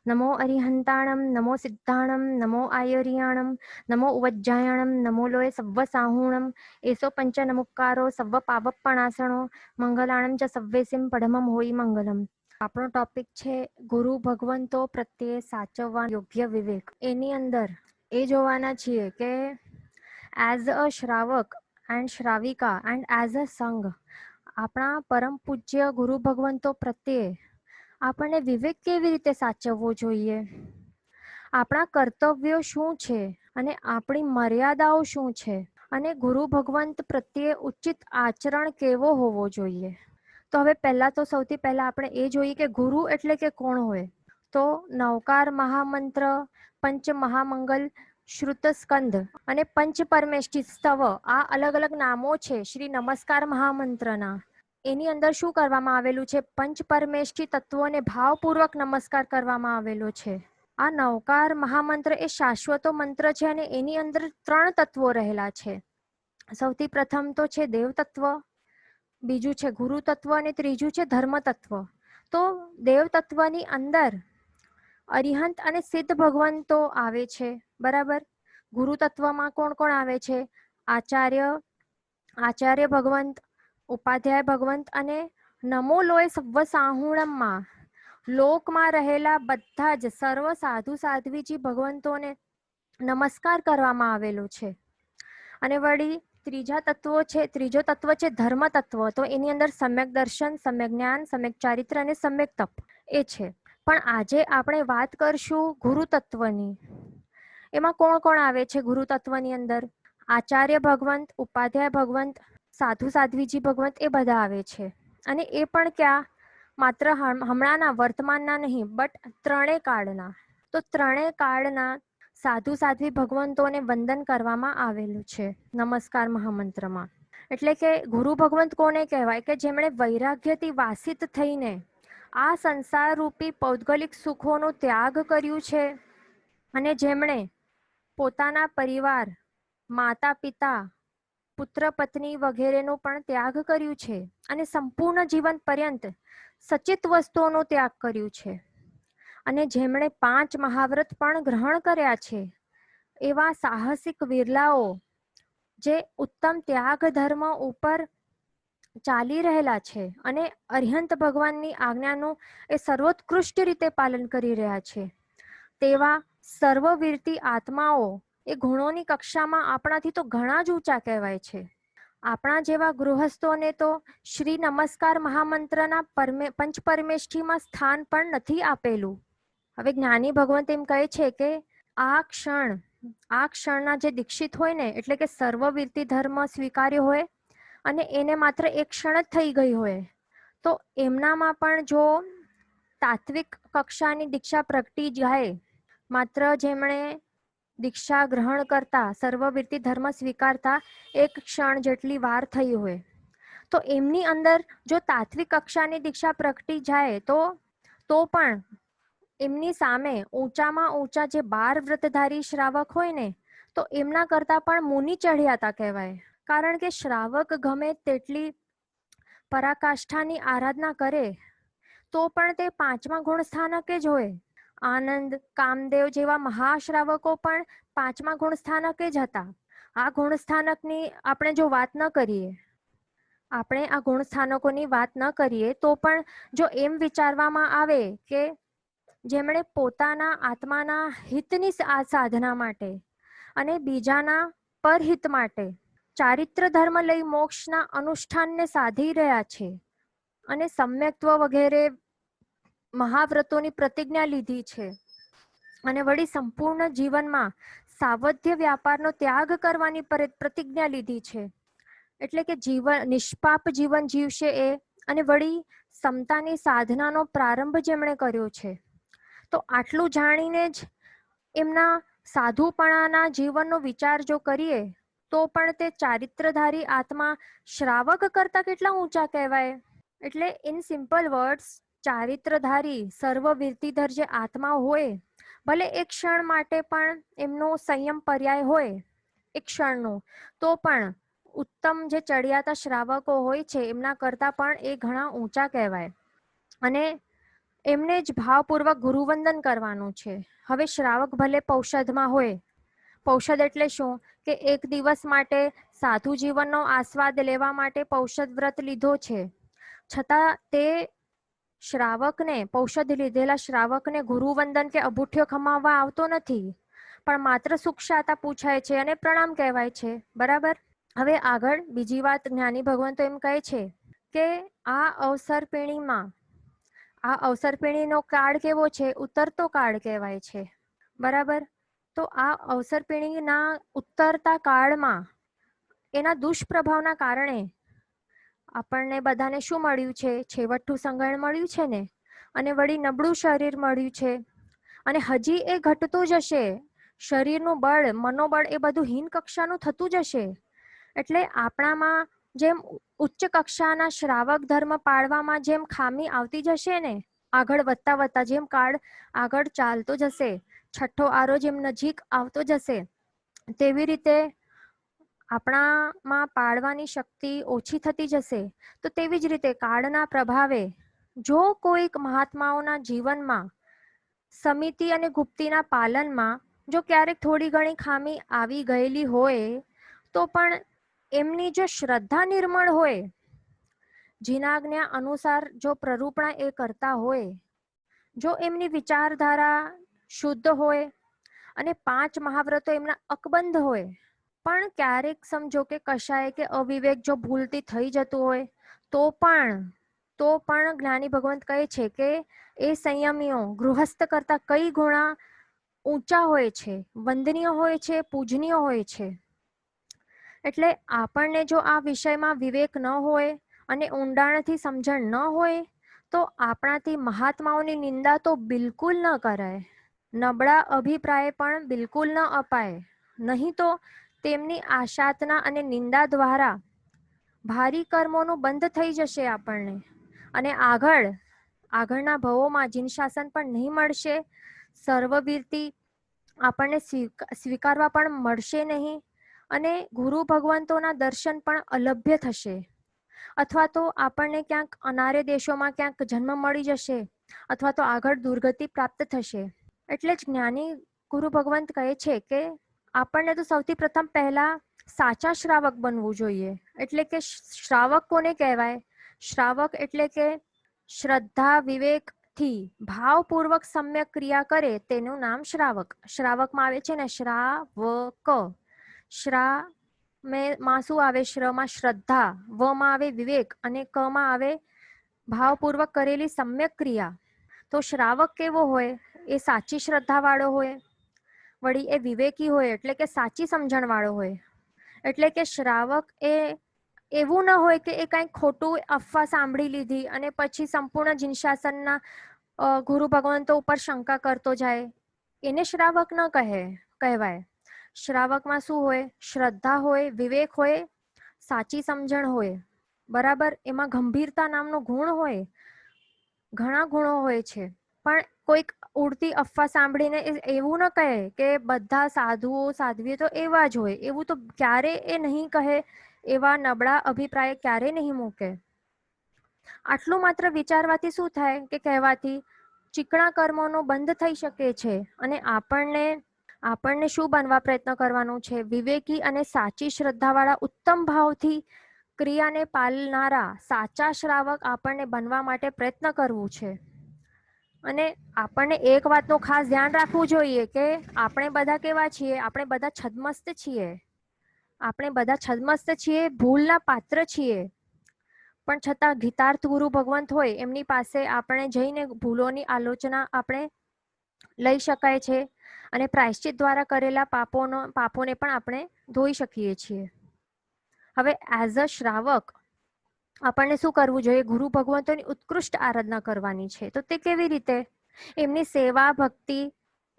नमो अरिहंताणं नमो सिद्धाणं नमो आयुर्याणं नमो उवज्जायणं नमो लोय सव्वसाहूणं एसो पंच नमुक्कारो सव्व पावप्पणासणो મંગલાણં ચ સવ્વેસિમ પડમમ હોઈ મંગલમ. આપણો ટોપિક છે ગુરુ ભગવંતો પ્રત્યે સાચવવા યોગ્ય વિવેક. એની અંદર એ જોવાના છીએ કે એઝ અ શ્રાવક એન્ડ શ્રાવિકા એન્ડ એઝ અ સંઘ આપણા પરમ પૂજ્ય ગુરુ ભગવંતો પ્રત્યે આપણને વિવેક કેવી રીતે સાચવવો જોઈએ, આપણા કર્તવ્યો શું છે અને આપણી મર્યાદાઓ શું છે અને ગુરુ ભગવંત પ્રત્યે ઉચિત આચરણ કેવો હોવો જોઈએ. તો હવે પહેલા તો સૌથી પહેલા આપણે એ જોઈએ કે ગુરુ એટલે કે કોણ હોય. તો નવકાર મહામંત્ર, પંચ મહામંગલ, શ્રુત સ્કંદ અને પંચ પરમેષ્ઠી સ્તવ આ અલગ અલગ નામો છે શ્રી નમસ્કાર મહામંત્રના. એની અંદર શું કરવામાં આવેલું છે? પંચ પરમેષ્ઠી તત્વોને ભાવપૂર્વક નમસ્કાર કરવામાં આવેલો છે. આ નવકાર મહામંત્ર એ શાશ્વતો મંત્ર છે અને એની અંદર 3 તત્વો રહેલા છે. સૌથી પ્રથમ તો છે દેવ તત્વ, બીજું છે ગુરુ તત્વ અને ત્રીજું છે ધર્મ તત્વ. તો દેવ તત્વની અંદર અરિહંત અને સિદ્ધ ભગવંતો આવે છે, બરાબર. ગુરુ તત્વમાં કોણ કોણ આવે છે? આચાર્ય ભગવંત, ઉપાધ્યાય ભગવંત અને નમો લોય સવ્વ સાહુણમમાં લોકમાં રહેલા બધા જ સર્વ સાધુ સાધ્વીજી ભગવંતોને નમસ્કાર કરવામાં આવેલો છે. અને વળી ત્રીજો તત્વ છે ધર્મ તત્વ. તો એની અંદર સમ્યક દર્શન, સમ્યક જ્ઞાન, સમ્યક ચારિત્ર અને સમ્યક તપ એ છે. પણ આજે આપણે વાત કરશું ગુરુ તત્વની. એમાં કોણ કોણ આવે છે ગુરુ તત્વની અંદર? આચાર્ય ભગવંત, ઉપાધ્યાય ભગવંત, સાધુ સાધ્વીજી ભગવંત એ બધા આવે છે. અને એ પણ ક્યાં? માત્ર હમણાંના વર્તમાનના નહીં, બટ 3 કાળના. તો 3 કાળના સાધુ સાધ્વી ભગવંતોને વંદન કરવામાં આવેલું છે નમસ્કાર મહામંત્રમાં. એટલે કે ગુરુ ભગવંત કોને કહેવાય? કે જેમણે વૈરાગ્યથી વાસિત થઈને આ સંસાર રૂપી પૌદ્ગલિક સુખોનો ત્યાગ કર્યું છે અને જેમણે પોતાના પરિવાર, માતા પિતા, પુત્ર પત્ની વગેરેનો પણ ત્યાગ કર્યું છે અને સંપૂર્ણ જીવન પર્યંત સચિત વસ્તુઓનો ત્યાગ કર્યું છે અને જેમણે 5 મહાવ્રત પણ ગ્રહણ કર્યા છે, એવા સાહસિક વિરલાઓ જે ઉત્તમ ત્યાગ ધર્મ ઉપર ચાલી રહેલા છે અને અરિહંત ભગવાનની આજ્ઞાનું એ સર્વોત્કૃષ્ટ રીતે પાલન કરી રહ્યા છે, તેવા સર્વવીરતી આત્માઓ એ ગુણોની કક્ષામાં આપણાથી તો ઘણા જ ઊંચા કહેવાય છે. આપણા જેવા ગૃહસ્થોને તો શ્રી નમસ્કાર મહામંત્રના પંચ પરમેષ્ઠીમાં સ્થાન પણ નથી આપેલું. હવે જ્ઞાની ભગવંત એમ કહે છે કે આ ક્ષણના જે દીક્ષિત હોય ને, એટલે કે સર્વવીરતી ધર્મ સ્વીકાર્ય હોય અને એને માત્ર એક ક્ષણ જ થઈ ગઈ હોય, તો એમનામાં પણ જો તાત્વિક કક્ષાની દીક્ષા પ્રગટી જાય, માત્ર જેમણે દીક્ષા ગ્રહણ કરતા, સર્વવીરતી ધર્મ સ્વીકારતા 1 ક્ષણ જેટલી વાર થઈ હોય, તો એમની અંદર જો તાત્વિક કક્ષાની દીક્ષા પ્રગટી જાય તો પણ એમની સામે ઊંચામાં ઊંચા જે 12 વ્રતધારી શ્રાવક હોય ને, તો એમના કરતા પણ મુનિ ચઢ્યાતા કહેવાય. કારણ કે શ્રાવક ગમે તેટલી પરાકાષ્ઠાની આરાધના કરે તો પણ તે 5મા ગુણ સ્થાનકે જ હોય. આનંદ, કામદેવ જેવા મહાશ્રાવકો પણ 5મા ગુણ સ્થાનકે જ હતા. આ ગુણ સ્થાનકની આપણે જો વાત ન કરીએ, તો પણ જો એમ વિચારવામાં આવે કે જેમણે પોતાના આત્માના હિતની સાધના માટે અને બીજાના પરહિત માટે ચારિત્ર ધર્મ લઈ મોક્ષના અનુષ્ઠાનને સાધી રહ્યા છે અને સમ્યક્ત્વ વગેરે મહાવ્રતોની પ્રતિજ્ઞા લીધી છે અને વળી સંપૂર્ણ જીવનમાં સાવધ્ય વ્યાપારનો ત્યાગ કરવાની પ્રતિજ્ઞા લીધી છે, એટલે કે નિષ્પાપ જીવન જીવશે એ, અને વળી સમતાની સાધનાનો પ્રારંભ જેમણે કર્યો છે. તો આટલું જાણીને જ એમના સાધુપણાના જીવનનો વિચાર જો કરીએ તો પણ તે ચારિત્રધારી આત્મા શ્રાવક કરતા કેટલા ઊંચા કહેવાય. એટલે ઇન સિમ્પલ વર્ડ્સ, ચારિત્રધારી સર્વવીરતીધર જે આત્મા હોય, ભલે એક ક્ષણ માટે પણ એમનો સંયમ પર્યાય હોય એક ક્ષણનો, તો પણ ઉત્તમ જે ચડિયાતા શ્રાવકો હોય છે એમના કરતા પણ એ ઘણા ઊંચા કહેવાય. અને એમને જ ભાવપૂર્વક ગુરુવંદન કરવાનું છે. હવે શ્રાવક ભલે પૌષધમાં હોય, પૌષધ એટલે શું કે એક દિવસ માટે સાધુ જીવનનો આસ્વાદ લેવા માટે પૌષધ વ્રત લીધો છે, છતાં તે શ્રાવકને, પૌષધ લીધેલા શ્રાવકને ગુરુવંદન કે અભૂઠ્યો ખમાવવા આવતો નથી, પણ માત્ર સુખ શાતા પૂછાય છે અને પ્રણામ કહેવાય છે. બરાબર. હવે આગળ બીજી વાત જ્ઞાની ભગવંતો એમ કહે છે કે આ અવસરપીણીનો કાળ કેવો છે? ઉતરતો કાળ કહેવાય છે. બરાબર. તો આ અવસરપીણીના ઉતરતા કાળમાં એના દુષ્પ્રભાવના કારણે આપણને બધાને શું મળ્યું છે? છેવટું સંગણ મળ્યું છે ને, અને વળી નબળું શરીર મળ્યું છે, અને હજી એ ઘટતું જશે. શરીરનું બળ, મનોબળ એ બધું હીન કક્ષાનું થતું જશે. એટલે આપણામાં જેમ ઉચ્ચ કક્ષાના શ્રાવક ધર્મ પાળવામાં જેમ ખામી આવતી જશે ને, આગળ વધતા જેમ કાળ આગળ ચાલતો જશે, છઠ્ઠો આરો જેમ નજીક આવતો જશે, તેવી રીતે આપણામાં પાળવાની શક્તિ ઓછી થતી જશે. તો તેવી જ રીતે કાળના પ્રભાવે જો કોઈક મહાત્માઓના જીવનમાં સમિતિ અને ગુપ્તિના પાલનમાં જો ક્યારેક થોડી ઘણી ખામી આવી ગયેલી હોય, તો પણ એમની જો શ્રદ્ધા નિર્મળ હોય, જીનાજ્ઞા અનુસાર જો પ્રરૂપણા એ કરતા હોય, જો એમની વિચારધારા શુદ્ધ હોય અને 5 મહાવ્રતો એમના અકબંધ હોય, પણ ક્યારેક સમજો કે કશાય કે અવિવેક જો ભૂલથી થઈ જતું હોય, તો પણ જ્ઞાની ભગવંત કહે છે કે એ સંયમીઓ ગૃહસ્થ કરતા કઈ ગુણા ઊંચા હોય છે, વંદનીય હોય છે, પૂજનીય હોય છે. એટલે આપણને જો આ વિષયમાં વિવેક ન હોય અને ઊંડાણથી સમજણ ન હોય, તો આપણાથી મહાત્માઓની નિંદા તો બિલકુલ ન કરાય, નબળા અભિપ્રાય પણ બિલકુલ ન અપાય. નહીં તો તેમની આશાતના અને નિંદા દ્વારા ભારી કર્મોનું બંધ થઈ જશે આપણને, અને આગળના ભવોમાં જીન શાસન પણ નહીં મળશે, સર્વવીરતી આપણને સ્વીકારવા પણ મળશે નહીં, અને ગુરુ ભગવંતોના દર્શન પણ અલભ્ય થશે, અથવા તો આપણને ક્યાંક અનાર્ય દેશોમાં ક્યાંક જન્મ મળી જશે, અથવા તો આગળ દુર્ગતિ પ્રાપ્ત થશે. એટલે જ જ્ઞાની ગુરુ ભગવંત કહે છે કે આપણને તો સૌથી પ્રથમ પહેલા સાચા શ્રાવક બનવું જોઈએ. એટલે કે શ્રાવક કોને કહેવાય? શ્રાવક એટલે કે શ્રદ્ધા વિવેકથી ભાવપૂર્વક સમ્યક ક્રિયા કરે તેનું નામ શ્રાવક. શ્રાવકમાં આવે છે ને શ્રાવક. માં શું આવે? શ્રમાં શ્રદ્ધા, વમાં આવે વિવેક, અને કમાં આવે ભાવપૂર્વક કરેલી સમ્યક ક્રિયા. તો શ્રાવક કેવો હોય? એ સાચી શ્રદ્ધા વાળો હોય, વળી એ વિવેકી હોય, એટલે કે સાચી સમજણ વાળો હોય. એટલે કે શ્રાવક એ એવું ન હોય કે એ કંઈક ખોટું અફવા સાંભળી લીધી અને પછી સંપૂર્ણ જીનશાસનના ગુરુ ભગવંતો ઉપર શંકા કરતો જાય, એને શ્રાવક ન કહેવાય. શ્રાવકમાં શું હોય? શ્રદ્ધા હોય, વિવેક હોય, સાચી સમજણ હોય. બરાબર. એમાં ગંભીરતા નામનો ગુણ હોય, ઘણા ગુણો હોય છે. પણ કોઈક ઉડતી અફવા સાંભળીને એવું ન કહે કે બધા સાધુઓ સાધ્વીઓ તો એવા જ હોય, એવું તો ક્યારે એ નહીં કહે, એવા નબળા અભિપ્રાય ક્યારે નહીં મૂકે. આટલું માત્ર વિચારવાથી શું થાય કે કહેવાથી ચીકણા કર્મોનો બંધ થઈ શકે છે, અને આપણને શું બનવા પ્રયત્ન કરવાનો છે? વિવેકી અને સાચી શ્રદ્ધાવાળા ઉત્તમ ભાવથી ક્રિયાને પાલનારા સાચા શ્રાવક આપણને બનવા માટે પ્રયત્ન કરવું છે. અને આપણને એક વાતનું ખાસ ધ્યાન રાખવું જોઈએ કે આપણે બધા કેવા છીએ? આપણે બધા છદ્મસ્ત છીએ, ભૂલના પાત્ર છીએ, પણ છતાં ગીતાર્થ ગુરુ ભગવંત હોય એમની પાસે આપણે જઈને ભૂલોની આલોચના આપણે લઈ શકાય છે, અને પ્રાયશ્ચિત દ્વારા કરેલા પાપોને પણ આપણે ધોઈ શકીએ છીએ. હવે એઝ અ શ્રાવક આપણને શું કરવું જોઈએ? ગુરુ ભગવંતોની ઉત્કૃષ્ટ આરાધના કરવાની છે. તો તે કેવી રીતે? એમની સેવા ભક્તિ,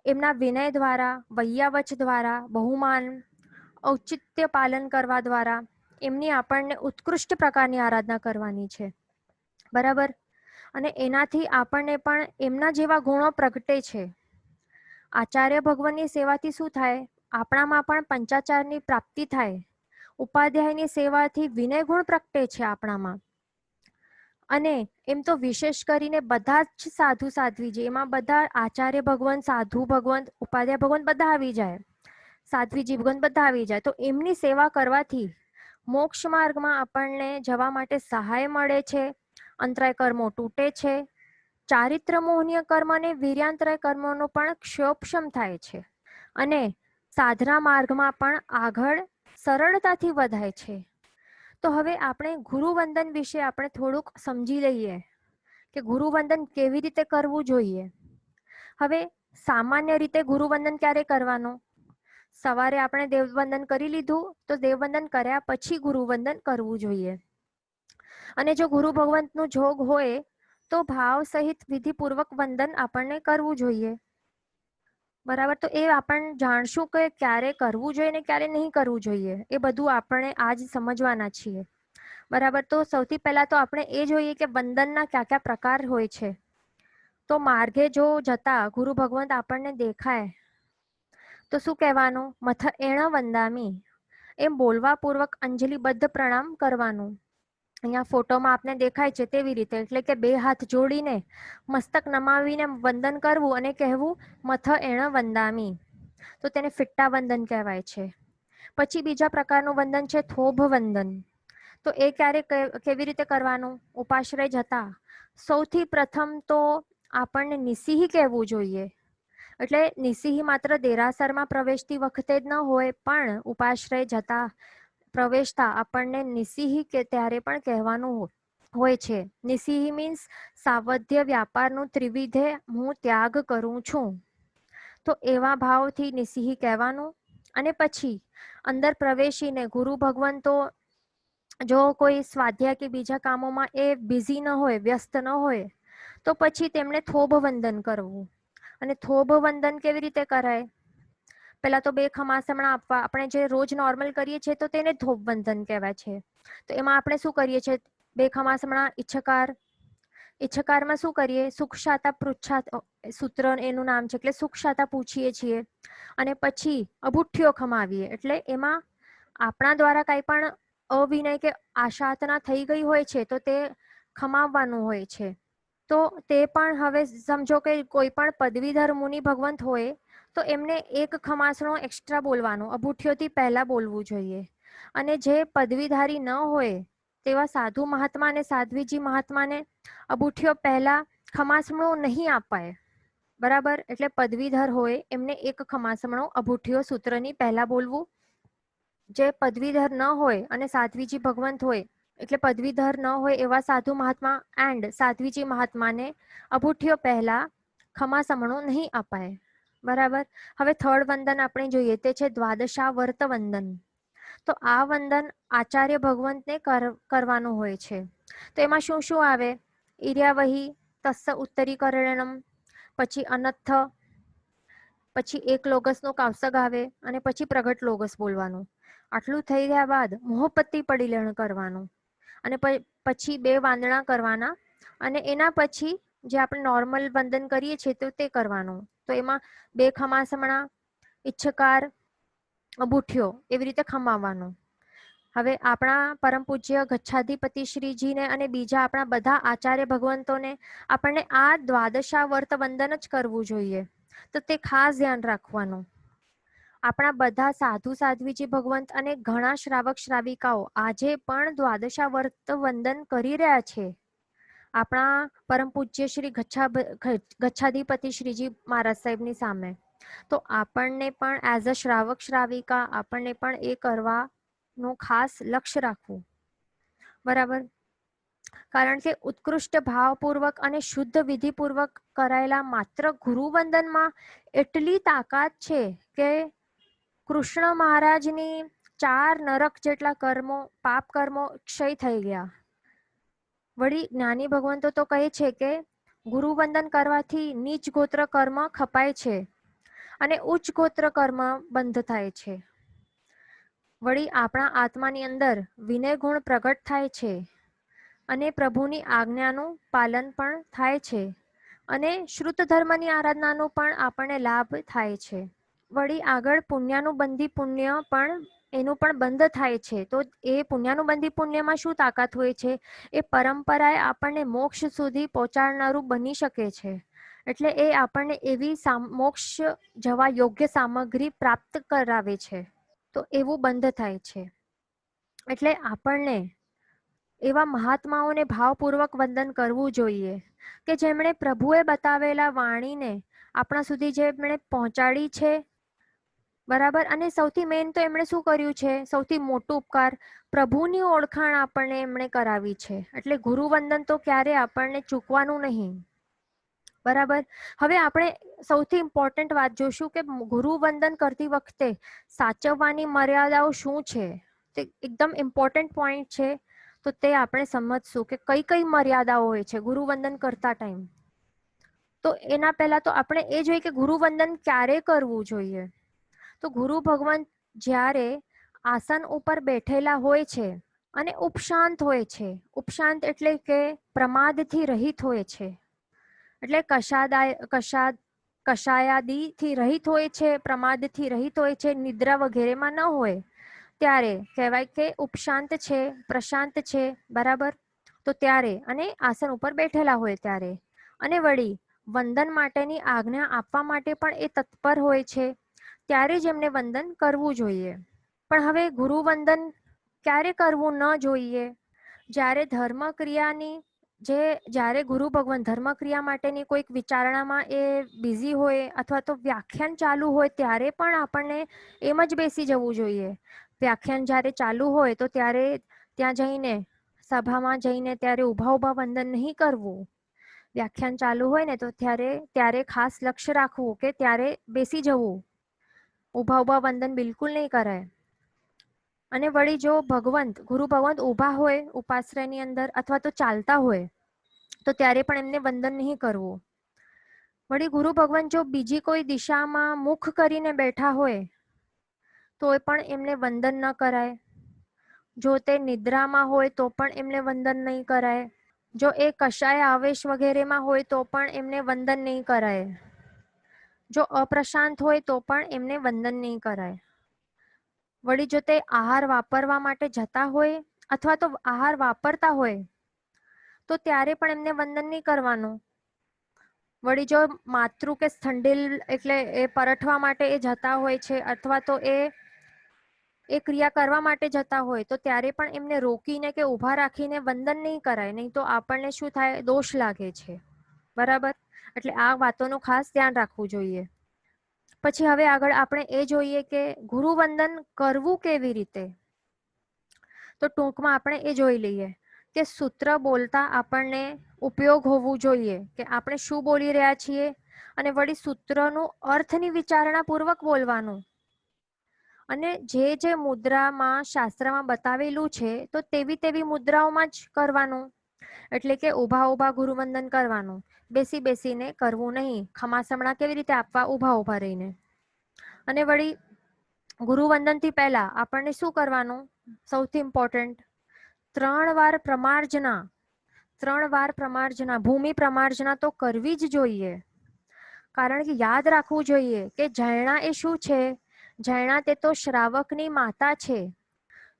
એમના વિનય દ્વારા, વૈયાવચ દ્વારા, બહુમાન ઔચિત્ય પાલન કરવા દ્વારા એમની આપણને ઉત્કૃષ્ટ પ્રકારની આરાધના કરવાની છે. બરાબર. અને એનાથી આપણને પણ એમના જેવા ગુણો પ્રગટે છે. આચાર્ય ભગવાનની સેવાથી શું થાય? આપણામાં પણ પંચાચારની પ્રાપ્તિ થાય. ઉપાધ્યાયની સેવાથી વિનય ગુણ પ્રગટે છે આપણામાં. અને એમ તો વિશેષ કરીને બધા જ સાધુ સાધ્વીજી, એમાં બધા આચાર્ય ભગવંત, સાધુ ભગવંત, ઉપાધ્યાય ભગવંત બધા આવી જાય, સાધ્વીજી ભગવંત બધા આવી જાય. તો એમની સેવા કરવાથી મોક્ષ માર્ગમાં આપણને જવા માટે સહાય મળે છે, અંતરાય કર્મો તૂટે છે, ચારિત્ર મોહનીય કર્મ અને વીર્યાંતરાય કર્મોનો પણ ક્ષોપશમ થાય છે અને સાધના માર્ગમાં પણ આગળ સરળતાથી વધાય છે. તો હવે આપણે ગુરુવંદન વિશે આપણે થોડુંક સમજી લઈએ કે ગુરુવંદન કેવી રીતે કરવું જોઈએ. હવે સામાન્ય રીતે ગુરુવંદન ક્યારે કરવાનું? સવારે આપણે દેવવંદન કરી લીધું તો દેવવંદન કર્યા પછી ગુરુવંદન કરવું જોઈએ. અને જો ગુરુ ભગવંતનું જોગ હોય તો ભાવ સહિત વિધિપૂર્વક વંદન આપણને કરવું જોઈએ. બરાબર, તો એ આપણે જાણશું કે ક્યારે કરવું જોઈએ ને ક્યારે નહીં કરવું જોઈએ, એ બધું આપણે આજ સમજવાના છીએ. બરાબર, તો સૌથી પહેલા તો આપણે એ જોઈએ કે વંદનના કયા કયા પ્રકાર હોય છે. તો માર્ગે જો જતા ગુરુ ભગવંત આપણને દેખાય તો શું કહેવાનું? મથ એણ વંદામી, એમ બોલવા પૂર્વક અંજલિબદ્ધ પ્રણામ કરવાનું. અહીંયા ફોટોમાં આપને દેખાય છે તેવી રીતે, એટલે કે બે હાથ જોડીને મસ્તક નમાવીને વંદન કરવું અને કહેવું મથ એણ વંદામી, તો તેને ફિટ્ટા વંદન કહેવાય છે. પછી બીજા પ્રકારનું વંદન છે થોભ વંદન. તો એ ક્યારે કેવી રીતે કરવાનું? ઉપાશ્રય જતા સૌથી પ્રથમ તો આપણને નિસિહ કહેવું જોઈએ. એટલે નિસિહ માત્ર દેરાસરમાં પ્રવેશતી વખતે જ ન હોય, પણ ઉપાશ્રય જતા પ્રવેશતા આપણને નિસિહ કે ત્યારે પણ કહેવાનું હોય છે. નિસિહ મીન્સ સાવધ્ય વ્યાપારનું ત્રિવિધે હું ત્યાગ કરું છું. તો એવા ભાવથી નિસિહ કહેવાનું. અને પછી અંદર પ્રવેશીને ગુરુ ભગવંતો જો કોઈ સ્વાધ્યાય કે બીજા કામોમાં એ બિઝી ન હોય, વ્યસ્ત ન હોય, તો પછી તેમણે થોભ વંદન કરવું. અને થોભ વંદન કેવી રીતે કરાય? પેલા તો બે ખમાસમણા આપવા. આપણે જે રોજ નોર્મલ કરીએ છીએ તો તેને થોભ વંદન કહેવાય છે. તો એમાં આપણે શું કરીએ છીએ? બે ખમાસમણા ઈચ્છકાર. ઈચ્છકારમાં શું કરીએ? સુખશાતા પૃચ્છા સૂત્ર એનું નામ છે, એટલે સુખશાતા પૂછીએ છીએ. અને પછી અભુઠ્ઠીઓ ખમાવીએ, એટલે એમાં આપણા દ્વારા કાંઈ પણ અવિનય કે આશાતના થઈ ગઈ હોય છે તો તે ખમાવવાનું હોય છે. તો તે પણ હવે સમજો કે કોઈ પણ પદવીધર મુનિ ભગવંત હોય તો એમને એક ખમાસણો એક્સ્ટ્રા બોલવાનો, અભુઠ્ઠીઓથી પહેલા બોલવું જોઈએ. અને જે પદવીધારી ન હોય તેવા સાધુ મહાત્મા અને સાધ્વીજી મહાત્માને અભુઠ્ઠીઓ પહેલા ખમાસણો નહીં અપાય. બરાબર, એટલે પદવીધર હોય એમને એક ખમાસમણો અભુઠ્ઠીઓ સૂત્રની પહેલા બોલવું. જે પદવીધર ન હોય અને સાધ્વીજી ભગવંત હોય, એટલે પદવીધર ન હોય એવા સાધુ મહાત્મા એન્ડ સાધ્વીજી મહાત્માને અભુઠ્ઠીઓ પહેલા ખમાસમણો નહીં અપાય. બરાબર, હવે થર્ડ વંદન આપણે જોઈએ, તે છે દ્વાદશાવર્ત વંદન. તો આ વંદન આચાર્ય ભગવંતને કરવાનું હોય છે. તો એમાં શું શું આવે? ઈર્યાવહી તસ્સ ઉત્તરીકરણમ, પછી અનર્થ, પછી એક લોગસનો કાવસગ આવે અને પછી પ્રગટ લોગસ બોલવાનું. આટલું થઈ ગયા બાદ મોહપત્તી પરિલેણ કરવાનું અને પછી બે વાંદણા કરવાના. અને એના પછી જે આપણે નોર્મલ વંદન કરીએ છીએ તો તે કરવાનું. તો એમાં બે ખમાસમણા, ઈચ્છકાર, અભુઠ્ઠીઓ એવી રીતે ખમાવવાનું. હવે આપણા પરમ પૂજ્ય ગચ્છાધિપતિ શ્રીજીને અને બીજા આપણા બધા આચાર્ય ભગવંતોને આપણને આ દ્વાદશાવર્ત વંદન જ કરવું જોઈએ. તો તે ખાસ ધ્યાન રાખવાનું. આપણા બધા સાધુ સાધ્વીજી ભગવંત અને ઘણા શ્રાવક શ્રાવિકાઓ આજે પણ દ્વાદશાવર્ત વંદન કરી રહ્યા છે. આપણા પરમ પૂજ્ય શ્રી ગચ્છાધિપતિ શ્રીજી મહારાજ સાહેબની સામે. તો આપણને પણ એઝ અ શ્રાવક શ્રાવિકા આપણને પણ એ કરવાનું ખાસ લક્ષ્ય રાખવું. બરાબર, કારણ કે ઉત્કૃષ્ટ ભાવપૂર્વક અને શુદ્ધ વિધિપૂર્વક કરાયેલા માત્ર ગુરુવંદનમાં એટલી તાકાત છે કે કૃષ્ણ મહારાજની 4 નરક જેટલા કર્મો, પાપ કર્મો ક્ષય થઈ ગયા. વળી જ્ઞાની ભગવંતો તો કહે છે કે ગુરુવંદન કરવાથી નીચ ગોત્ર કર્મ ખપાય છે અને ઉચ્ચ ગોત્ર કર્મ બંધ થાય છે. વળી આપણા આત્માની અંદર વિનય ગુણ પ્રગટ થાય છે અને પ્રભુની આજ્ઞાનું પાલન પણ થાય છે અને શ્રુત ધર્મની આરાધનાનો પણ આપણને લાભ થાય છે. વળી આગળ પુણ્યાનુબંધી પુણ્ય પણ એનું પણ બંધ થાય છે. તો એ પુણ્યાનુબંધી પુણ્યમાં શું તાકાત હોય છે? એ પરંપરાએ આપણને મોક્ષ સુધી પહોંચાડનારું બની શકે છે. એટલે એ આપણને એવી મોક્ષ જવા યોગ્ય સામગ્રી પ્રાપ્ત કરાવે છે. તો એવું બંધ થાય છે. એટલે આપણને એવા મહાત્માઓને ભાવપૂર્વક વંદન કરવું જોઈએ કે જેમણે પ્રભુએ બતાવેલા વાણીને આપણા સુધી જેમણે પહોંચાડી છે. બરાબર. અને સૌથી મેઇન તો એમણે શું કર્યું છે? સૌથી મોટું ઉપકાર પ્રભુની ઓળખાણ આપણને એમણે કરાવી છે. એટલે ગુરુવંદન તો ક્યારે આપણને ચૂકવાનું નહીં. બરાબર. હવે આપણે સૌથી ઇમ્પોર્ટન્ટ વાત જોશું કે ગુરુવંદન કરતી વખતે સાચવવાની મર્યાદાઓ શું છે. તે એકદમ ઇમ્પોર્ટન્ટ પોઈન્ટ છે. તો તે આપણે સમજશું કે કઈ કઈ મર્યાદાઓ હોય છે ગુરુવંદન કરતા ટાઈમ. તો એના પહેલા તો આપણે એ જોઈએ કે ગુરુવંદન ક્યારે કરવું જોઈએ. તો ગુરુ ભગવાન જ્યારે આસન ઉપર બેઠેલા હોય છે અને ઉપશાંત હોય છે. ઉપશાંત એટલે કે પ્રમાદથી રહિત હોય છે. એટલે કશાયાદીથી રહિત હોય છે, પ્રમાદથી રહિત હોય છે, નિદ્રા વગેરેમાં ન હોય ત્યારે કહેવાય કે ઉપશાંત છે, પ્રશાંત છે. બરાબર. તો ત્યારે અને આસન ઉપર બેઠેલા હોય ત્યારે અને વળી વંદન માટેની આજ્ઞા આપવા માટે પણ એ તત્પર હોય છે. ત્યારે જ એમને વંદન કરવું જોઈએ. પણ હવે ગુરુવંદન ક્યારે કરવું ન જોઈએ? જ્યારે ધર્મક્રિયાની જ્યારે ગુરુ ભગવાન ધર્મક્રિયા માટેની કોઈક વિચારણામાં એ બિઝી હોય અથવા તો વ્યાખ્યાન ચાલુ હોય ત્યારે પણ આપણને એમ જ બેસી જવું જોઈએ. વ્યાખ્યાન જ્યારે ચાલુ હોય તો ત્યારે ત્યાં જઈને સભામાં જઈને ત્યારે ઊભા વંદન નહીં કરવું. વ્યાખ્યાન ચાલુ હોય ને તો ત્યારે ખાસ લક્ષ્ય રાખવું કે ત્યારે બેસી જવું. ઊભા વંદન બિલકુલ નહીં કરાય. અને વળી જો ગુરુ ભગવંત ઊભા હોય ઉપાશ્રયની અંદર અથવા તો ચાલતા હોય તો ત્યારે પણ એમને વંદન નહીં કરવું. વળી ગુરુ ભગવાન જો બીજી કોઈ દિશામાં મુખ કરીને બેઠા હોય તો પણ એમને વંદન ન કરાય. જો તે નિદ્રામાં હોય તો પણ એમને વંદન નહીં કરાય. જો એ કશાય આવેશ વગેરેમાં હોય તો પણ એમને વંદન નહીં કરાય. જો અપ્રશાંત હોય તો પણ એમને વંદન નહીં કરાય. વળી જો તે આહાર વાપરવા માટે જતા હોય અથવા તો આહાર વાપરતા હોય તો ત્યારે પણ એમને વંદન નહીં કરવાનું. વળી જો માતૃ કે સ્થંડિલ એટલે એ પરઠવા માટે એ જતા હોય છે અથવા તો એ ક્રિયા કરવા માટે જતા હોય તો ત્યારે પણ એમને રોકીને કે ઊભા રાખીને વંદન નહીં કરાય. નહીં તો આપણને શું થાય? દોષ લાગે છે. બરાબર. એટલે આ વાતોનું ખાસ ધ્યાન રાખવું જોઈએ. પછી હવે આગળ આપણે એ જોઈએ કે ગુરુવંદન કરવું કેવી રીતે. તો ટૂંકમાં આપણે એ જોઈ લઈએ કે સૂત્ર બોલતા આપણને ઉપયોગ હોવું જોઈએ કે આપણે શું બોલી રહ્યા છીએ અને વળી સૂત્રનું અર્થની વિચારણા પૂર્વક બોલવાનું. અને જે મુદ્રામાં શાસ્ત્રમાં બતાવેલું છે તો તેવી મુદ્રાઓમાં જ કરવાનું. એટલે કે ઊભા ગુરુવંદન કરવાનું. બેસીને કરવું નહીં. ખમાસમણા કેવી રીતે આપવા? ઊભા રહીને. અને વળી ગુરુવંદનથી પહેલા આપણને શું કરવાનું? સૌથી ઇમ્પોર્ટન્ટ 3 વાર પ્રમાર્જના ભૂમિ પ્રમાર્જના તો કરવી જ જોઈએ. કારણ કે યાદ રાખવું જોઈએ કે જૈણા એ શું છે? જૈણા તે તો શ્રાવકની માતા છે.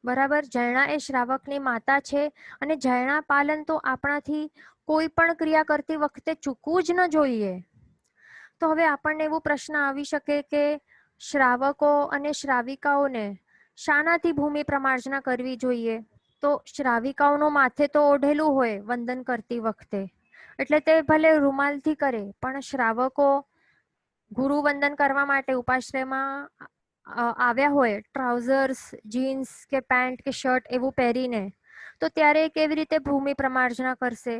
બરાબર. જૈણા એ શ્રાવકની માતા છે અને જૈણા પાલન તો આપણાથી કોઈ પણ ક્રિયા કરતી વખતે ચૂકવું જ ન જોઈએ. તો હવે આપણને એવો પ્રશ્ન આવી શકે કે શ્રાવકો અને શ્રાવિકાઓને શાનાથી ભૂમિ પ્રમાર્જના કરવી જોઈએ? તો શ્રાવિકાઓનું માથે તો ઓઢેલું હોય વંદન કરતી વખતે એટલે તે ભલે રૂમાલથી કરે પણ શ્રાવકો ગુરુવંદન કરવા માટે ઉપાશ્રયમાં આવ્યા હોય ટ્રાઉઝર્સ, જીન્સ કે પેન્ટ કે શર્ટ એવું પહેરીને તો ત્યારે કેવી રીતે ભૂમિ પ્રમાર્જના કરશે?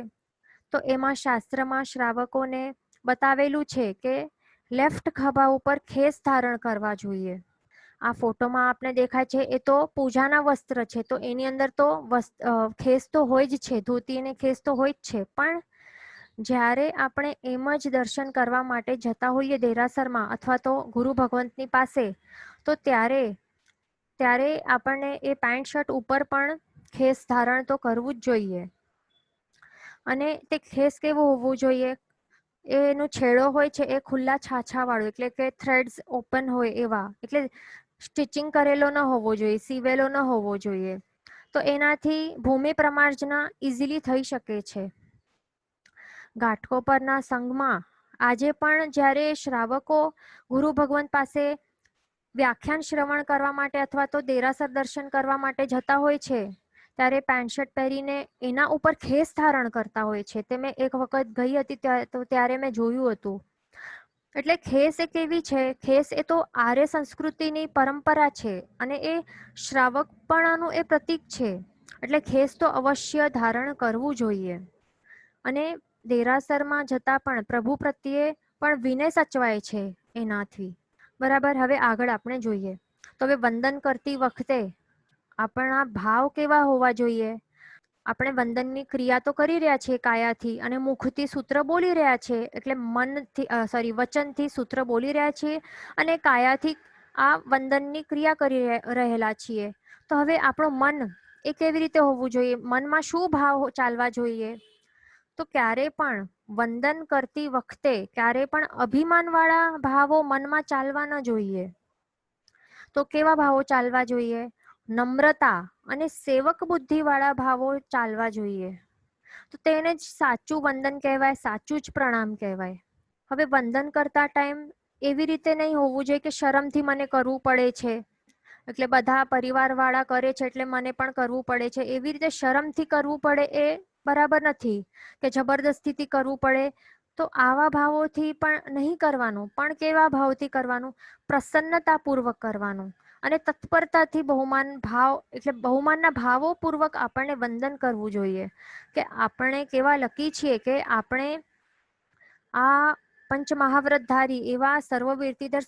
તો એમાં શાસ્ત્રમાં શ્રાવકોને બતાવેલું છે કે લેફ્ટ ખભા ઉપર ખેસ ધારણ કરવા જોઈએ. આ ફોટોમાં આપણે દેખાય છે એ તો પૂજાના વસ્ત્ર છે તો એની અંદર તો ખેસ તો હોય જ છે. ધોતી અને ખેસ તો હોય જ છે. પણ જ્યારે આપણે એમ જ દર્શન કરવા માટે જતા હોઈએ દેરાસરમાં અથવા તો ગુરુ ભગવંતની પાસે તો ત્યારે આપણને એ પેન્ટ શર્ટ ઉપર પણ ખેસ ધારણ તો કરવું જ જોઈએ. અને તે ખેસ કેવું હોવું જોઈએ? એનો છેડો હોય છે એ ખુલ્લા છાછા વાળું એટલે કે થ્રેડ્સ ઓપન હોય એવા. એટલે સ્ટિચિંગ કરેલો ન હોવો જોઈએ, સીવેલો ન હોવો જોઈએ. તો એનાથી ભૂમિ પ્રમાર્જના ઇઝીલી થઈ શકે છે. ઘાટકો પરના સંઘમાં આજે પણ જ્યારે શ્રાવકો ગુરુ ભગવંત પાસે વ્યાખ્યાન શ્રવણ કરવા માટે અથવા તો દેરાસર દર્શન કરવા માટે જતા હોય છે, ત્યારે પેન્ટ શર્ટ પહેરીને એના ઉપર ખેસ ધારણ કરતા હોય છે. તે મેં એક વખત ગઈ હતી તો ત્યારે મેં જોયું હતું. એટલે ખેસ એક એવી છે, ખેસ એ તો આર્ય સંસ્કૃતિની પરંપરા છે અને એ શ્રાવકપણાનું એ પ્રતીક છે. એટલે ખેસ તો અવશ્ય ધારણ કરવું જોઈએ. અને દેરાસરમાં જતા પણ પ્રભુ પ્રત્યે પણ વિનય સચવાય છે એનાથી. બરાબર. હવે આગળ આપણે જોઈએ તો હવે વંદન કરતી વખતે આપણા ભાવ કેવા હોવા જોઈએ? આપણે વંદનની ક્રિયા તો કરી રહ્યા છીએ કાયાથી અને મુખથી સૂત્ર બોલી રહ્યા છે, એટલે વચનથી સૂત્ર બોલી રહ્યા છીએ અને કાયાથી આ વંદનની ક્રિયા કરી રહેલા છીએ. તો હવે આપણું મન એ કેવી રીતે હોવું જોઈએ? મનમાં શું ભાવ ચાલવા જોઈએ? તો ક્યારે પણ વંદન કરતી વખતે ક્યારે પણ અભિમાનવાળા ભાવો મનમાં ચાલવા ન જોઈએ. તો કેવા ભાવો ચાલવા જોઈએ? નમ્રતા અને સેવક બુદ્ધિવાળા ભાવો ચાલવા જોઈએ. તો તેને જ સાચું વંદન કહેવાય, સાચું જ પ્રણામ કહેવાય. હવે વંદન કરતા ટાઈમ એવી રીતે નહીં હોવું જોઈએ કે શરમથી મને કરવું પડે છે, એટલે બધા પરિવારવાળા કરે છે એટલે મને પણ કરવું પડે છે. એવી રીતે શરમથી કરવું પડે એ બરાબર નથી, કે જબરદસ્તીથી કરવું પડે. તો આવા ભાવોથી પણ નહીં કરવાનું, પણ કેવા ભાવથી કરવાનું? પ્રસન્નતાપૂર્વક કરવાનું અને તત્પરતાથી બહુમાનના ભાવો પૂર્વક આપણને વંદન કરવું જોઈએ. કે આપણે કેવા લકી છીએ કે આપણે આ પંચમહાવ્રતધારી એવા સર્વવીર્તિધર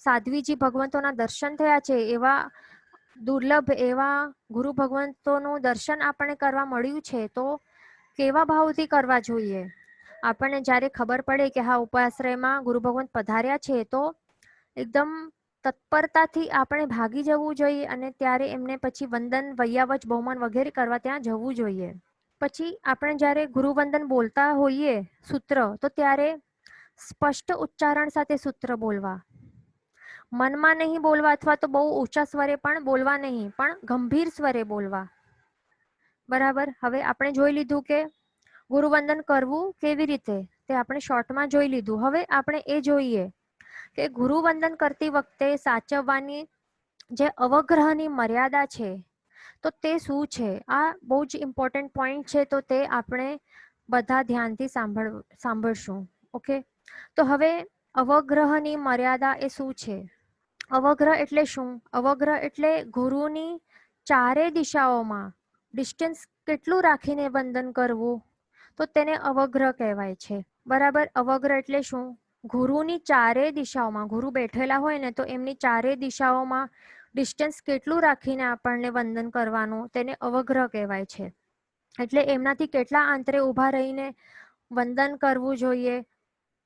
સાધ્વીજી ભગવંતોના દર્શન થયા છે. એવા દુર્લભ એવા ગુરુ ભગવંતોનું દર્શન આપણે કરવા મળ્યું છે, તો કેવા ભાવથી કરવા જોઈએ? આપણને જ્યારે ખબર પડે કે હા ઉપાશ્રયમાં ગુરુ ભગવંત પધાર્યા છે, તો એકદમ તત્પરતાથી આપણે ભાગી જવું જોઈએ અને ત્યારે એમને પછી વંદન, વૈયાવચ, બહુમાન વગેરે કરવા ત્યાં જવું જોઈએ. પછી આપણે જ્યારે ગુરુવંદન બોલતા હોઈએ સૂત્ર, તો ત્યારે સ્પષ્ટ ઉચ્ચારણ સાથે સૂત્ર બોલવા. મનમાં નહીં બોલવા અથવા તો બહુ ઊંચા સ્વરે પણ બોલવા નહીં, પણ ગંભીર સ્વરે બોલવા. બરાબર. હવે આપણે જોઈ લીધું કે ગુરુવંદન કરવું કેવી રીતે, તે આપણે શોર્ટમાં જોઈ લીધું. હવે આપણે એ જોઈએ કે ગુરુવંદન કરતી વખતે સાચવવાની જે અવગ્રહની મર્યાદા છે, તો તે શું છે? આ બહુ જ ઇમ્પોર્ટન્ટ પોઈન્ટ છે, તો તે આપણે બધા ધ્યાનથી સાંભળશું. ઓકે. તો હવે અવગ્રહની મર્યાદા એ શું છે? અવગ્રહ એટલે શું? અવગ્રહ એટલે ગુરુની ચારે દિશાઓમાં ડિસ્ટન્સ કેટલું રાખીને વંદન કરવું, તો તેને અવગ્રહ કહેવાય છે. બરાબર. અવગ્રહ એટલે શું? ગુરુની ચારે દિશાઓમાં, ગુરુ બેઠેલા હોય ને તો એમની ચારે દિશાઓમાં ડિસ્ટન્સ કેટલું રાખીને આપણને વંદન કરવાનું, તેને અવગ્રહ કહેવાય છે. એટલે એમનાથી કેટલા અંતરે ઊભા રહીને વંદન કરવું જોઈએ.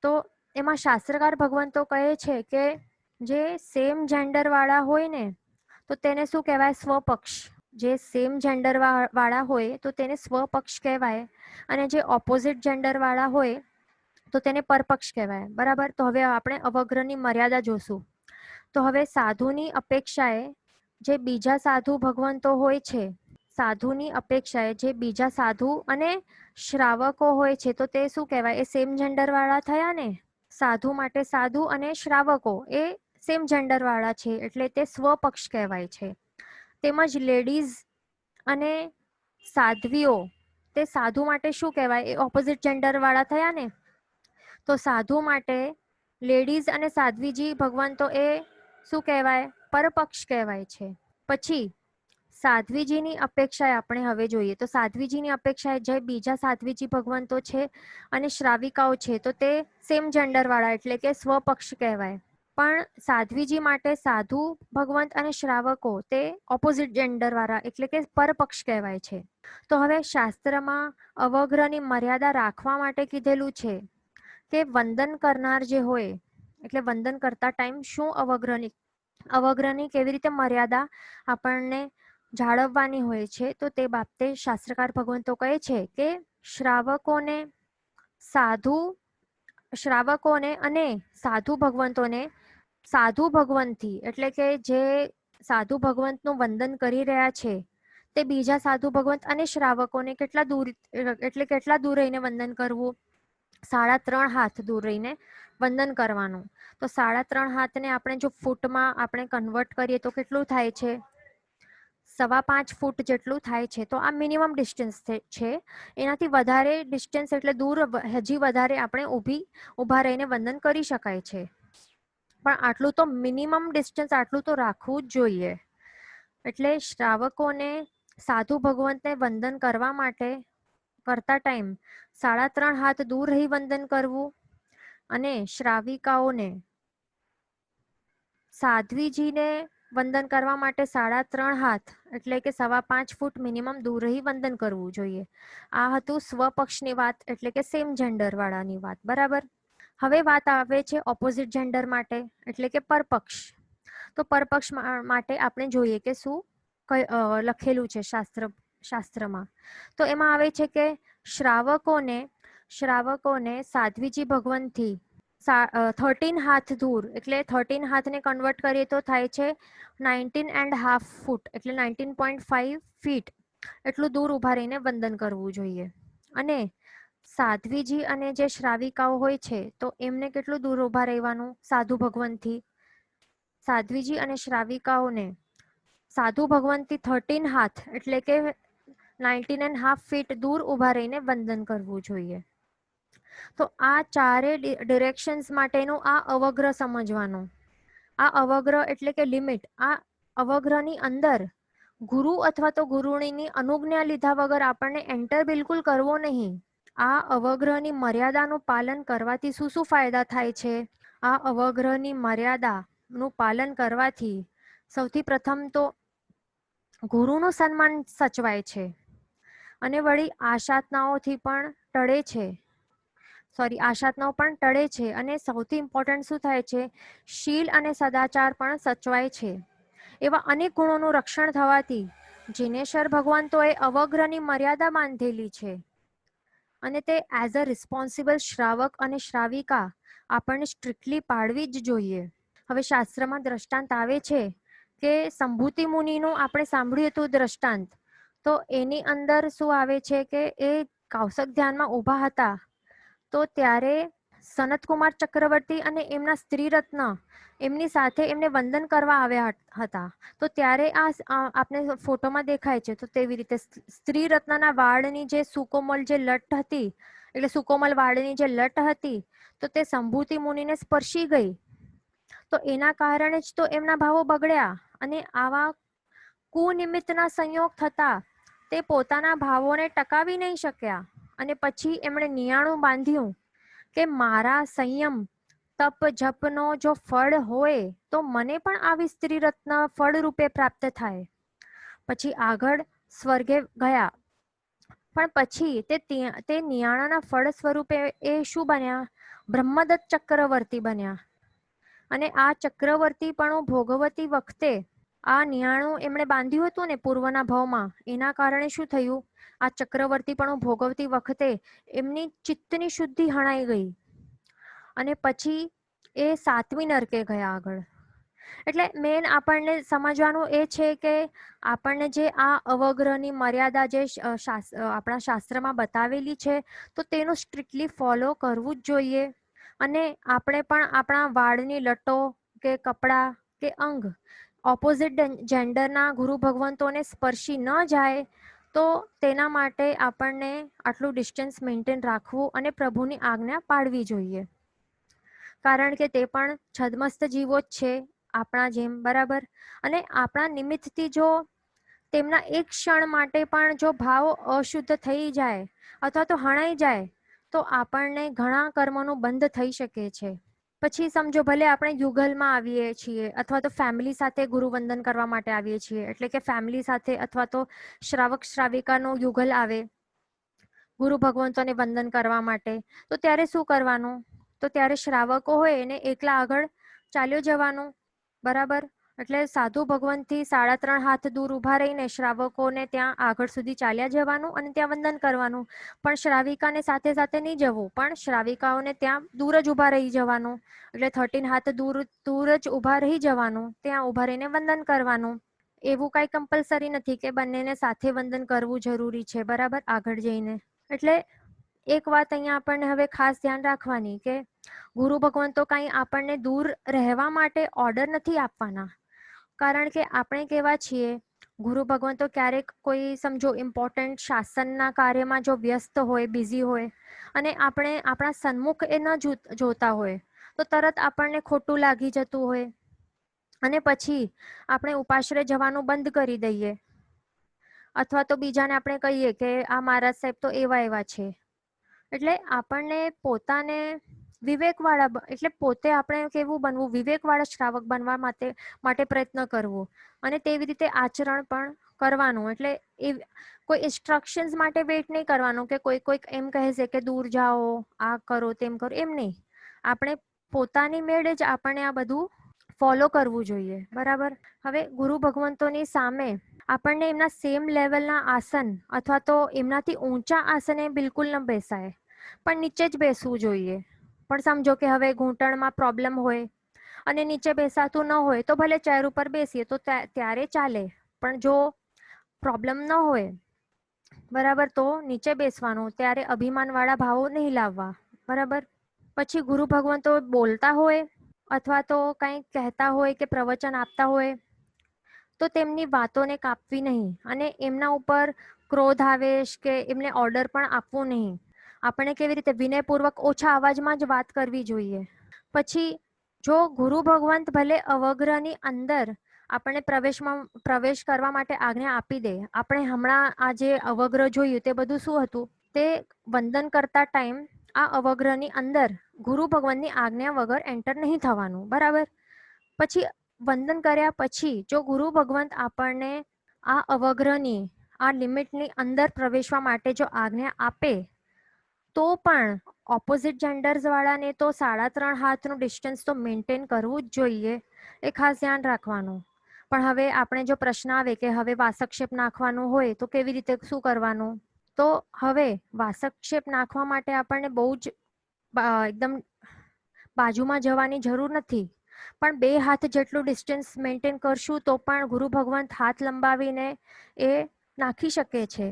તો એમાં શાસ્ત્રકાર ભગવંતો કહે છે કે જે સેમ જેન્ડર વાળા હોય ને, તો તેને શું કહેવાય? સ્વપક્ષ. જે સેમ જેન્ડર વાળા હોય તો તેને સ્વપક્ષ કહેવાય, અને જે ઓપોઝિટ જેન્ડર વાળા હોય તો તેને પરપક્ષ કહેવાય. બરાબર. તો હવે આપણે અવગ્રહની મર્યાદા જોશું. તો હવે સાધુની અપેક્ષાએ જે બીજા સાધુ ભગવંતો હોય છે, સાધુની અપેક્ષાએ જે બીજા સાધુ અને શ્રાવકો હોય છે, તો તે શું કહેવાય? એ સેમ જેન્ડર વાળા થયા ને. સાધુ માટે સાધુ અને શ્રાવકો એ સેમ જેન્ડર વાળા છે, એટલે તે સ્વપક્ષ કહેવાય છે. તેમજ લેડીઝ અને સાધ્વીઓ, તે સાધુ માટે શું કહેવાય? એ ઓપોઝિટ જેન્ડર વાળા થયા ને. તો સાધુ માટે લેડીઝ અને સાધ્વીજી ભગવંતો એ શું કહેવાય? પરપક્ષ કહેવાય છે. પછી સાધ્વીજીની અપેક્ષાએ આપણે હવે જોઈએ તો સાધ્વીજીની અપેક્ષાએ જે બીજા સાધ્વીજી ભગવંતો છે અને શ્રાવિકાઓ છે, તો તે સેમ જેન્ડર વાળા એટલે કે સ્વપક્ષ કહેવાય. પણ સાધ્વીજી માટે સાધુ ભગવંત અને શ્રાવકો તે ઓપોઝિટ જેન્ડર વાળા એટલે કે પરપક્ષ કહેવાય છે. તો હવે શાસ્ત્રમાં અવગ્રહની મર્યાદા રાખવા માટે કીધેલું છે કે વંદન કરનાર જે હોય, એટલે વંદન કરતા ટાઈમ શું અવગ્રહની કેવી રીતે મર્યાદા આપણને જાળવવાની હોય છે, તો તે બાબતે શાસ્ત્રકાર ભગવંતો કહે છે કે શ્રાવકોને અને સાધુ ભગવંતોને સાધુ ભગવંતથી, એટલે કે જે સાધુ ભગવંતનું વંદન કરી રહ્યા છે તે બીજા સાધુ ભગવંત અને શ્રાવકોને કેટલા દૂર, એટલે કેટલા દૂર રહીને વંદન કરવું? 3.5 હાથ દૂર રહીને વંદન કરવાનું. તો 3.5 હાથને આપણે જો ફૂટમાં આપણે કન્વર્ટ કરીએ તો કેટલું થાય છે? 5.25 ફૂટ જેટલું થાય છે. તો આ મિનિમમ ડિસ્ટન્સ છે. એનાથી વધારે ડિસ્ટન્સ એટલે દૂર હજી વધારે આપણે ઊભા રહીને વંદન કરી શકાય છે, પણ આટલું તો મિનિમમ ડિસ્ટન્સ આટલું તો રાખવું જ જોઈએ. એટલે શ્રાવકોને સાધુ ભગવંતને વંદન કરવા માટે કરતા ટાઈમ 3.5 હાથ દૂર રહી વંદન કરવું, અને શ્રાવિકાઓને સાધ્વીજીને વંદન કરવા માટે 3.5 હાથ એટલે કે 5.25 ફૂટ મિનિમમ દૂર રહી વંદન કરવું જોઈએ. આ હતું સ્વપક્ષની વાત, એટલે કે સેમ જેન્ડર વાળાની વાત. બરાબર. હવે વાત આવે છે ઓપોઝિટ જેન્ડર માટે, એટલે કે પરપક્ષ. તો પરપક્ષ માટે આપણે જોઈએ કે શું લખેલું છે શાસ્ત્રમાં. તો એમાં આવે છે કે શ્રાવકોને સાધ્વીજી ભગવંતથી 13 હાથ દૂર, એટલે 13 હાથને કન્વર્ટ કરીએ તો થાય છે 19.5 ફૂટ, એટલે 19.5 ફીટ એટલું દૂર ઊભા રહીને વંદન કરવું જોઈએ. અને સાધ્વીજી અને જે શ્રાવિકાઓ હોય છે તો એમને કેટલું દૂર ઊભા રહેવાનું સાધુ ભગવંતથી? સાધ્વીજી અને શ્રાવિકાઓને સાધુ ભગવંતથી 13 હાથ એટલે કે 19.5 ફીટ દૂર ઊભા રહીને વંદન કરવું જોઈએ. તો આ ચારે ડિરેક્શન્સ માટેનું આ અવગ્રહ સમજવાનું. આ અવગ્રહ એટલે કે લિમિટ. આ અવગ્રહની અંદર ગુરુ અથવા તો ગુરુણીની અનુજ્ઞા લીધા વગર આપણને એન્ટર બિલકુલ કરવો નહીં. આ અવગ્રહની મર્યાદાનું પાલન કરવાથી શું શું ફાયદા થાય છે? આ અવગ્રહની મર્યાદાનું પાલન કરવાથી સૌથી પ્રથમ તો ગુરુનું સન્માન સચવાય છે, અને વળી આશાતનાઓથી પણ ટળે છે. આશાતનાઓ પણ ટળે છે, અને સૌથી ઇમ્પોર્ટન્ટ શું થાય છે? શીલ અને સદાચાર પણ સચવાય છે. એવા અનેક ગુણોનું રક્ષણ થવાથી જિનેશ્વર ભગવાન તો એ અવગ્રહની મર્યાદા બાંધેલી છે, અને તે એઝ અ રિસ્પોન્સિબલ શ્રાવક અને શ્રાવિકા આપણને સ્ટ્રિક્ટલી પાળવી જ જોઈએ. હવે શાસ્ત્રમાં દ્રષ્ટાંત આવે છે કે સંભૂતિ મુનિનું આપણે સાંભળ્યું હતું દ્રષ્ટાંત. તો એની અંદર શું આવે છે કે એ કૌશક ધ્યાનમાં ઊભા હતા, તો ત્યારે સનતકુમાર ચક્રવર્તી અને એમના સ્ત્રી રત્ન એમની સાથે એમને વંદન કરવા આવ્યા હતા. તો ત્યારે આ આપણે ફોટોમાં દેખાય છે. તો તેવી રીતે સ્ત્રી રત્નના વાળની જે સુકોમલ જે લટ હતી, એટલે સુકોમલ વાળની જે લટ હતી, તો તે સંભૂતિ મુનિને સ્પર્શી ગઈ. તો એના કારણે જ તો એમના ભાવો બગડ્યા, અને આવા કુનિમિત્તના સંયોગ થતા તે પોતાના ભાવોને ટકાવી નહીં શક્યા, અને પછી એમણે નિયાણું બાંધ્યું કે મારા સંયમ તપ જપનો જો ફળ હોય તો મને પણ આવી સ્ત્રી રત્ન ફળ રૂપે પ્રાપ્ત થાય. પછી આગળ સ્વર્ગે ગયા, પણ પછી તે નિયાણાના ફળ સ્વરૂપે એ શું બન્યા? બ્રહ્મદત્ત ચક્રવર્તી બન્યા. અને આ ચક્રવર્તી પણ ભોગવતી વખતે આ નિયાણું એમણે બાંધ્યું હતું ને પૂર્વના ભાવમાં, એના કારણે શું થયું? આ ચક્રવર્તી પણ ભોગવતી વખતે એમની ચિત્તની શુદ્ધિ હણાઈ ગઈ, અને પછી એ 7મી નરકે ગયા આગળ. એટલે મેન આપણને સમજવાનું એ છે કે આપણને જે આ અવગ્રહની મર્યાદા જે આપણા શાસ્ત્રમાં બતાવેલી છે, તો તેનું સ્ટ્રિક્ટલી ફોલો કરવું જ જોઈએ. અને આપણે પણ આપણા વાળની લટો કે કપડાં કે અંગ ઓપોઝિટ જેન્ડરના ગુરુ ભગવંતોને સ્પર્શી ન જાય, તો તેના માટે આપણને આટલું ડિસ્ટન્સ મેન્ટેન રાખવું અને પ્રભુની આજ્ઞા પાળવી જોઈએ. કારણ કે તે પણ છદ્મસ્ત જીવો જ છે આપણા જેમ. બરાબર. અને આપણા નિમિત્તથી જો તેમના એક ક્ષણ માટે પણ જો ભાવ અશુદ્ધ થઈ જાય અથવા તો હણાઈ જાય, તો આપણને ઘણા કર્મોનું બંધ થઈ શકે છે. પછી સમજો ભલે આપણે યુગલમાં આવીએ છીએ અથવા તો ફેમિલી સાથે ગુરુ વંદન કરવા માટે આવીએ છીએ, એટલે કે ફેમિલી સાથે અથવા તો શ્રાવક શ્રાવિકાનો યુગલ આવે ગુરુ ભગવંતોને વંદન કરવા માટે, તો ત્યારે શું કરવાનું? તો ત્યારે શ્રાવકો હોય એને એકલા આગળ ચાલ્યો જવાનું. બરાબર. એટલે સાધુ ભગવંતથી 3.5 હાથ દૂર ઊભા રહીને શ્રાવકોને ત્યાં આગળ સુધી ચાલ્યા જવાનું અને ત્યાં વંદન કરવાનું. પણ શ્રાવિકાને સાથે સાથે નહીં જવું, પણ શ્રાવિકાઓને ત્યાં દૂર જ ઊભા રહી જવાનું. એટલે 13 હાથ દૂર જ ઊભા રહી જવાનું, ત્યાં ઊભા રહીને વંદન કરવાનું. એવું કઈ કમ્પલસરી નથી કે બંનેને સાથે વંદન કરવું જરૂરી છે, બરાબર, આગળ જઈને. એટલે એક વાત અહીંયા આપણને હવે ખાસ ધ્યાન રાખવાની કે ગુરુ ભગવંતો કઈ આપણને દૂર રહેવા માટે ઓર્ડર નથી આપવાના. કારણ કે આપણે કેવા છીએ, ગુરુ ભગવંતો ક્યારેક કોઈ સમજો ઇમ્પોર્ટન્ટ શાસનના કાર્યમાં જો વ્યસ્ત હોય, બિઝી હોય અને આપણે આપણા સન્મુખ એ ન જોતા હોય તો તરત આપણને ખોટું લાગી જતું હોય અને પછી આપણે ઉપાશ્રય જવાનું બંધ કરી દઈએ, અથવા તો બીજાને આપણે કહીએ કે આ મહારાજ સાહેબ તો એવા છે. એટલે આપણને પોતાને વિવેકવાળા, એટલે પોતે આપણે કેવું બનવું, વિવેકવાળા શ્રાવક બનવા માટે પ્રયત્ન કરવો અને તેવી રીતે આચરણ પણ કરવાનું. એટલે એ કોઈ ઇન્સ્ટ્રક્શન્સ માટે વેઇટ નહીં કરવાનું કે કોઈક એમ કહે છે કે દૂર જાઓ, આ કરો, તેમ કરો, એમ નહીં. આપણે પોતાની મેળે જ આપણે આ બધું ફોલો કરવું જોઈએ, બરાબર. હવે ગુરુ ભગવંતોની સામે આપણને એમના સેમ લેવલના આસન અથવા તો એમનાથી ઊંચા આસને બિલકુલ ન બેસાય, પણ નીચે જ બેસવું જોઈએ. પણ સમજો કે હવે ઘૂંટણમાં પ્રોબ્લેમ હોય અને નીચે બેસાતું ન હોય તો ભલે ચેર ઉપર બેસીએ તો ત્યારે ચાલે, પણ જો પ્રોબ્લેમ ન હોય, બરાબર, તો નીચે બેસવાનું. ત્યારે અભિમાનવાળા ભાવો નહીં લાવવા, બરાબર. પછી ગુરુ ભગવંતો બોલતા હોય અથવા તો કંઈક કહેતા હોય કે પ્રવચન આપતા હોય તો તેમની વાતોને કાપવી નહીં અને એમના ઉપર ક્રોધ, આવેશ કે એમને ઓર્ડર પણ આપવું નહીં. આપણે કેવી રીતે વિનયપૂર્વક ઓછા અવાજમાં જ વાત કરવી જોઈએ. પછી જો ગુરુ ભગવંત ભલે અવગ્રહની અંદર આપણે પ્રવેશ કરવા માટે આજ્ઞા આપી દે, આપણે હમણાં આ જે અવગ્રહ જોયું તે બધું શું હતું, તે વંદન કરતા ટાઈમ આ અવગ્રહની અંદર ગુરુ ભગવંતની આજ્ઞા વગર એન્ટર નહીં થવાનું, બરાબર. પછી વંદન કર્યા પછી જો ગુરુ ભગવંત આપણને આ અવગ્રહની, આ લિમિટની અંદર પ્રવેશવા માટે જો આજ્ઞા આપે તો પણ ઓપોઝિટ જેન્ડર્સ વાળાને તો 3.5 હાથનું ડિસ્ટન્સ તો મેન્ટેન કરવું જ જોઈએ, એ ખાસ ધ્યાન રાખવાનું. પણ હવે આપણે જો પ્રશ્ન આવે કે હવે વાસક્ષેપ નાખવાનું હોય તો કેવી રીતે, શું કરવાનું, તો હવે વાસક્ષેપ નાખવા માટે આપણને બહુ જ એકદમ બાજુમાં જવાની જરૂર નથી, પણ 2 હાથ જેટલું ડિસ્ટન્સ મેન્ટેન કરશું તો પણ ગુરુ ભગવંત હાથ લંબાવીને એ નાખી શકે છે,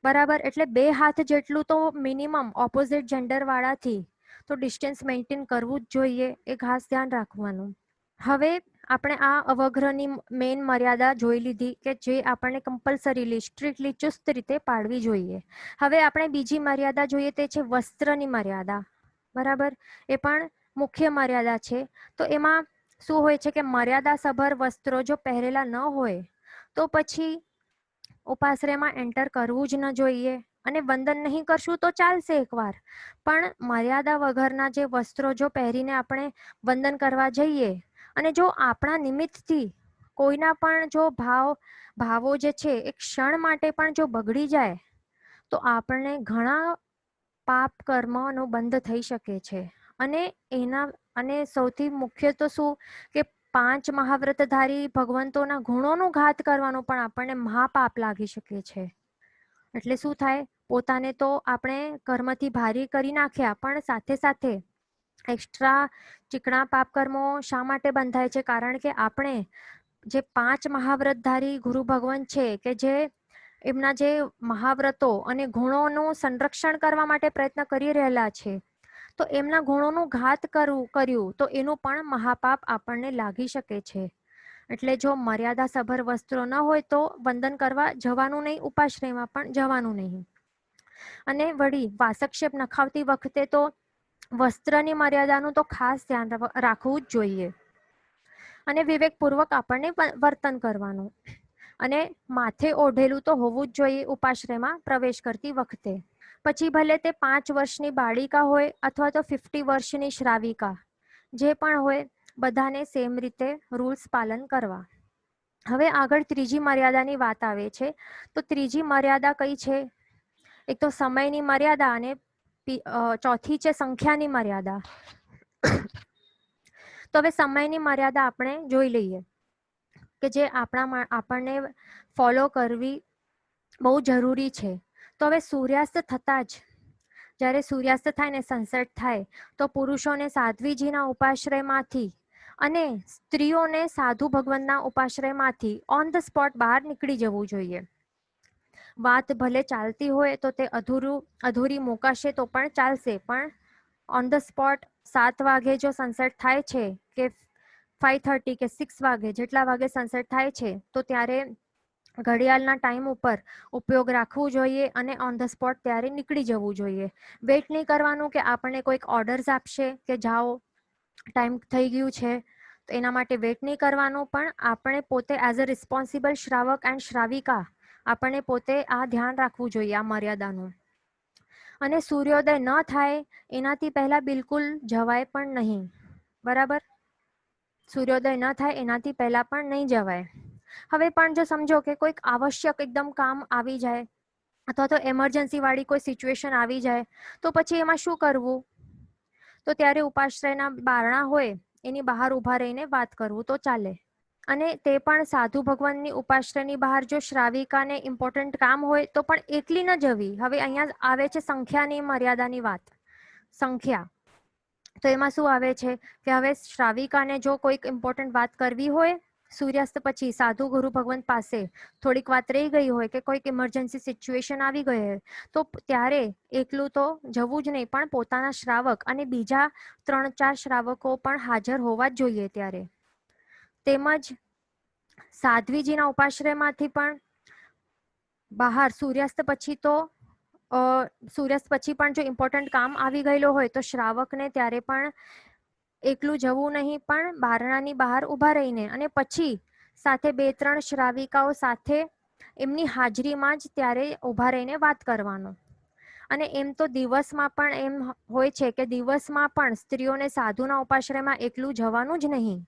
બરાબર. એટલે 2 હાથ જેટલું તો મિનિમમ ઓપોઝિટ જેન્ડર વાળાથી તો ડિસ્ટન્સ મેન્ટેન કરવું જ જોઈએ, એ ખાસ ધ્યાન રાખવાનું. હવે આપણે આ અવગ્રહની મેઇન મર્યાદા જોઈ લીધી કે જે આપણને કમ્પલસરીલી, સ્ટ્રિક્ટલી, ચુસ્ત રીતે પાડવી જોઈએ. હવે આપણે બીજી મર્યાદા જોઈએ, તે છે વસ્ત્રની મર્યાદા, બરાબર. એ પણ મુખ્ય મર્યાદા છે. તો એમાં શું હોય છે કે મર્યાદાસભર વસ્ત્રો જો પહેરેલા ન હોય તો પછી ઉપાશ્રયમાં એન્ટર કરવું જ ન જોઈએ. અને વંદન નહીં કરશું તો ચાલશે એકવાર, પણ મર્યાદા વગરના જે વસ્ત્રો જો પહેરીને આપણે વંદન કરવા જઈએ અને જો આપણા નિમિત્તથી કોઈના પણ જો ભાવો જે છે એ ક્ષણ માટે પણ જો બગડી જાય તો આપણને ઘણા પાપ કર્મનો બંધ થઈ શકે છે. અને સૌથી મુખ્ય તો શું કે 5 મહાવ્રતધારી ભગવંતોના ગુણોનું ઘાત કરવાનું પણ આપણને મહાપાપ લાગી શકે છે. એટલે શું થાય, પોતાને તો આપણે કર્મથી ભારી કરી નાખ્યા, પણ સાથે સાથે એક્સ્ટ્રા ચીકણા પાપ કર્મો શા માટે બંધાય છે, કારણ કે આપણે જે 5 મહાવ્રતધારી ગુરુ ભગવંત છે કે જે એમના જે મહાવ્રતો અને ગુણોનું સંરક્ષણ કરવા માટે પ્રયત્ન કરી રહેલા છે, તો એમના ગુણોનું ઘાત કર્યું તો એનું પણ મહાપાપ આપણને લાગી શકે છે. એટલે જો મર્યાદાસભર વસ્ત્રો ન હોય તો વંદન કરવા જવાનું નહીં, ઉપાશ્રયમાં પણ જવાનું નહીં. અને વળી વાસક્ષેપ નખાવતી વખતે તો વસ્ત્રની મર્યાદાનું તો ખાસ ધ્યાન રાખવું જ જોઈએ અને વિવેકપૂર્વક આપણને વર્તન કરવાનું. અને માથે ઓઢેલું તો હોવું જ જોઈએ ઉપાશ્રયમાં પ્રવેશ કરતી વખતે. પછી ભલે તે 5 વર્ષની બાળિકા હોય અથવા તો 50 વર્ષની શ્રાવિકા, જે પણ હોય, બધાને સેમ રીતે રૂલ્સ પાલન કરવા. હવે આગળ ત્રીજી મર્યાદાની વાત આવે છે. તો ત્રીજી મર્યાદા કઈ છે, એક તો સમયની મર્યાદા અને ચોથી છે સંખ્યાની મર્યાદા. તો હવે સમયની મર્યાદા આપણે જોઈ લઈએ. કે જે આપણને ફોલો કરવી બહુ જરૂરી છે. તો હવે સૂર્યાસ્ત થતાં જ, જ્યારે સૂર્યાસ્ત થાય ને સનસેટ થાય, તો પુરુષોને સાધ્વીજીના ઉપાશ્રયમાંથી અને સ્ત્રીઓને સાધુ ભગવાનના ઉપાશ્રયમાંથી ઓન ધ સ્પોટ બહાર નીકળી જવું જોઈએ. વાત ભલે ચાલતી હોય તો તે અધૂરી મુકાશે તો પણ ચાલશે, પણ ઓન ધ સ્પોટ 7 વાગે જો સનસેટ થાય છે કે 5:30 કે 6 વાગે, જેટલા વાગે સનસેટ થાય છે, તો ત્યારે ઘડિયાળના ટાઈમ ઉપર ઉપયોગ રાખવું જોઈએ અને ઓન ધ સ્પોટ ત્યારે નીકળી જવું જોઈએ. વેઇટ નહીં કરવાનું કે આપણને કોઈક ઓર્ડર્સ આપશે કે જાઓ ટાઈમ થઈ ગયું છે, તો એના માટે વેઇટ નહીં કરવાનું, પણ આપણે પોતે એઝ અ રિસ્પોન્સિબલ શ્રાવક એન્ડ શ્રાવિકા આપણને પોતે આ ધ્યાન રાખવું જોઈએ, આ મર્યાદાનું. અને સૂર્યોદય ન થાય એનાથી પહેલા બિલકુલ જવાય પણ નહીં. બરાબર? સૂર્યોદય ન થાય એનાથી પહેલા પણ નહીં જવાય. હવે પણ જો સમજો કે કોઈક આવશ્યક એકદમ કામ આવી જાય અથવા તો એમરજન્સી વાળી કોઈ સિચ્યુએશન આવી જાય, તો પછી એમાં શું કરવું? તો ત્યારે ઉપાશ્રયના બારણા હોય એની બહાર ઊભા રહીને વાત કરવું તો ચાલે. અને તે પણ સાધુ ભગવાનની ઉપાશ્રયની બહાર જો શ્રાવિકાને ઇમ્પોર્ટન્ટ કામ હોય તો પણ એકલી ન જવી. હવે અહીંયા આવે છે સંખ્યાની મર્યાદાની વાત. સંખ્યા તો એમાં શું આવે છે કે હવે શ્રાવિકાને જો કોઈક ઇમ્પોર્ટન્ટ વાત કરવી હોય સૂર્યાસ્ત પછી સાધુ ગુરુ ભગવાન પાસે, થોડીક વાત રહી ગઈ હોય કે કોઈક ઇમરજન્સી સિચ્યુએશન આવી ગઈ હોય, તો ત્યારે એકલું તો જવું જ નહીં, પણ પોતાના શ્રાવક અને બીજા 3-4 શ્રાવકો પણ હાજર હોવા જ જોઈએ ત્યારે. તેમજ સાધ્વીજીના ઉપાશ્રયમાંથી પણ બહાર સૂર્યાસ્ત પછી તો સૂર્યાસ્ત પછી પણ જો ઇમ્પોર્ટન્ટ કામ આવી ગયેલો હોય તો શ્રાવકને ત્યારે પણ એકલું જવું નહીં, પણ બારણાની બહાર ઊભા રહીને અને પછી સાથે 2-3 શ્રાવિકાઓ સાથે એમની હાજરીમાં જ ત્યારે ઊભા રહીને વાત કરવાનો. અને એમ તો દિવસમાં પણ એમ હોય છે કે દિવસમાં પણ સ્ત્રીઓને સાધુના ઉપાશ્રયમાં એકલું જવાનું જ નહીં.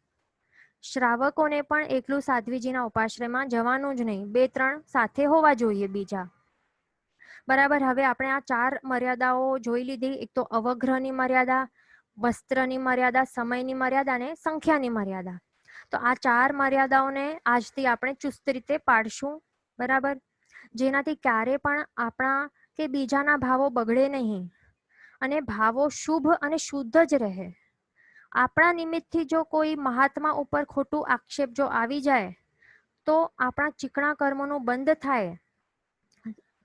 શ્રાવકોને પણ એકલું સાધ્વીજીના ઉપાશ્રયમાં જવાનું જ નહીં, 2-3 સાથે હોવા જોઈએ બીજા. બરાબર? હવે આપણે આ 4 મર્યાદાઓ જોઈ લીધી. એક તો અવગ્રહની મર્યાદા, વસ્ત્રની મર્યાદા, સમયની મર્યાદા અને સંખ્યાની મર્યાદા. તો આ 4 મર્યાદાઓને આજથી આપણે ચુસ્ત રીતે પાડશું. બરાબર? જેનાથી ક્યારે પણ આપણા કે બીજાના ભાવો બગડે નહીં અને ભાવો શુભ અને શુદ્ધ જ રહે. આપણા નિમિત્તથી જો કોઈ મહાત્મા ઉપર ખોટું આક્ષેપ જો આવી જાય તો આપણા ચીકણા કર્મોનું બંધ થાય,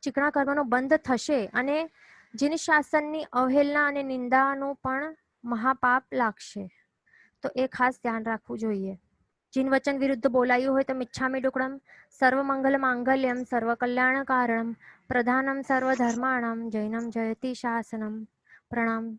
ચીકણા કર્મોનું બંધ થશે અને જીન શાસનની અવહેલના અને નિંદાનું પણ મહાપાપ લાગશે. તો એ ખાસ ધ્યાન રાખવું જોઈએ. જીન વચન વિરુદ્ધ બોલાયું હોય તો મિચ્છામી ડુક્કડમ. સર્વમંગલ માંગલ્યમ સર્વ કલ્યાણ કારણમ પ્રધાનમ સર્વ ધર્માણમ જૈનમ જયતિ શાસનમ. પ્રણામ.